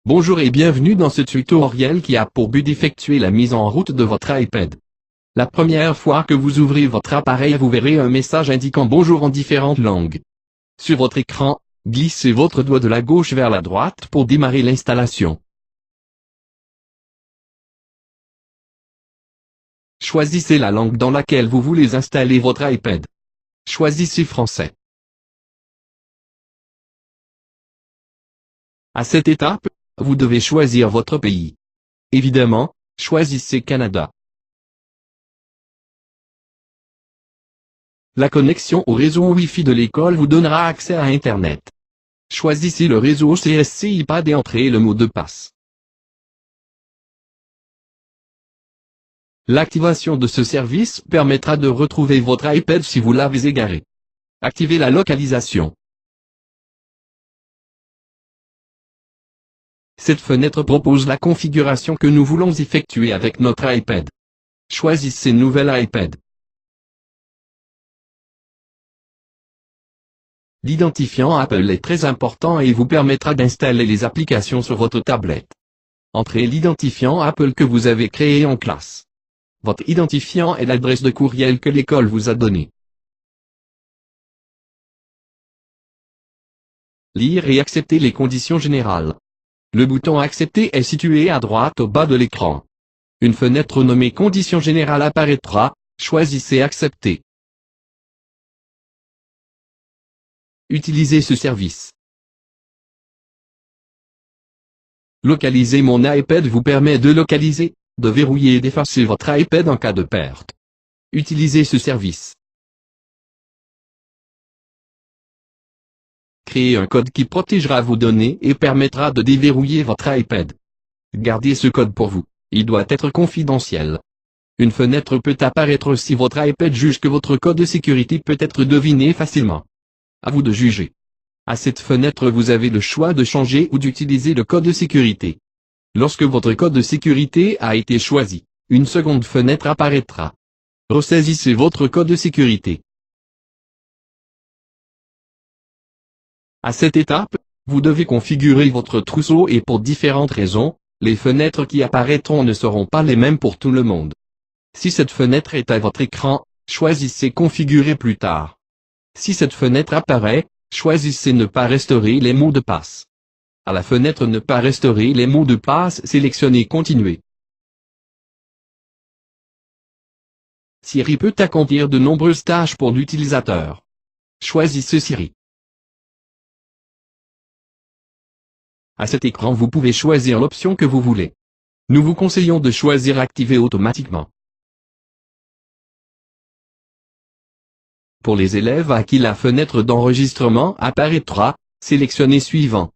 Bonjour et bienvenue dans ce tutoriel qui a pour but d'effectuer la mise en route de votre iPad. La première fois que vous ouvrez votre appareil, vous verrez un message indiquant bonjour en différentes langues. Sur votre écran, glissez votre doigt de la gauche vers la droite pour démarrer l'installation. Choisissez la langue dans laquelle vous voulez installer votre iPad. Choisissez français. À cette étape, vous devez choisir votre pays. Évidemment, choisissez Canada. La connexion au réseau Wi-Fi de l'école vous donnera accès à Internet. Choisissez le réseau CSC iPad et entrez le mot de passe. L'activation de ce service permettra de retrouver votre iPad si vous l'avez égaré. Activez la localisation. Cette fenêtre propose la configuration que nous voulons effectuer avec notre iPad. Choisissez Nouvelle iPad. L'identifiant Apple est très important et vous permettra d'installer les applications sur votre tablette. Entrez l'identifiant Apple que vous avez créé en classe. Votre identifiant est l'adresse de courriel que l'école vous a donnée. Lire et accepter les conditions générales. Le bouton Accepter est situé à droite au bas de l'écran. Une fenêtre nommée Conditions générales apparaîtra, choisissez Accepter. Utilisez ce service. Localiser mon iPad vous permet de localiser, de verrouiller et d'effacer votre iPad en cas de perte. Utilisez ce service. Créez un code qui protégera vos données et permettra de déverrouiller votre iPad. Gardez ce code pour vous, il doit être confidentiel. Une fenêtre peut apparaître si votre iPad juge que votre code de sécurité peut être deviné facilement. À vous de juger. À cette fenêtre vous avez le choix de changer ou d'utiliser le code de sécurité. Lorsque votre code de sécurité a été choisi, une seconde fenêtre apparaîtra. Ressaisissez votre code de sécurité. À cette étape, vous devez configurer votre trousseau et pour différentes raisons, les fenêtres qui apparaîtront ne seront pas les mêmes pour tout le monde. Si cette fenêtre est à votre écran, choisissez Configurer plus tard. Si cette fenêtre apparaît, choisissez Ne pas restaurer les mots de passe. À la fenêtre Ne pas restaurer les mots de passe, sélectionnez Continuer. Siri peut accomplir de nombreuses tâches pour l'utilisateur. Choisissez Siri. À cet écran vous pouvez choisir l'option que vous voulez. Nous vous conseillons de choisir Activer automatiquement. Pour les élèves à qui la fenêtre d'enregistrement apparaîtra, sélectionnez Suivant.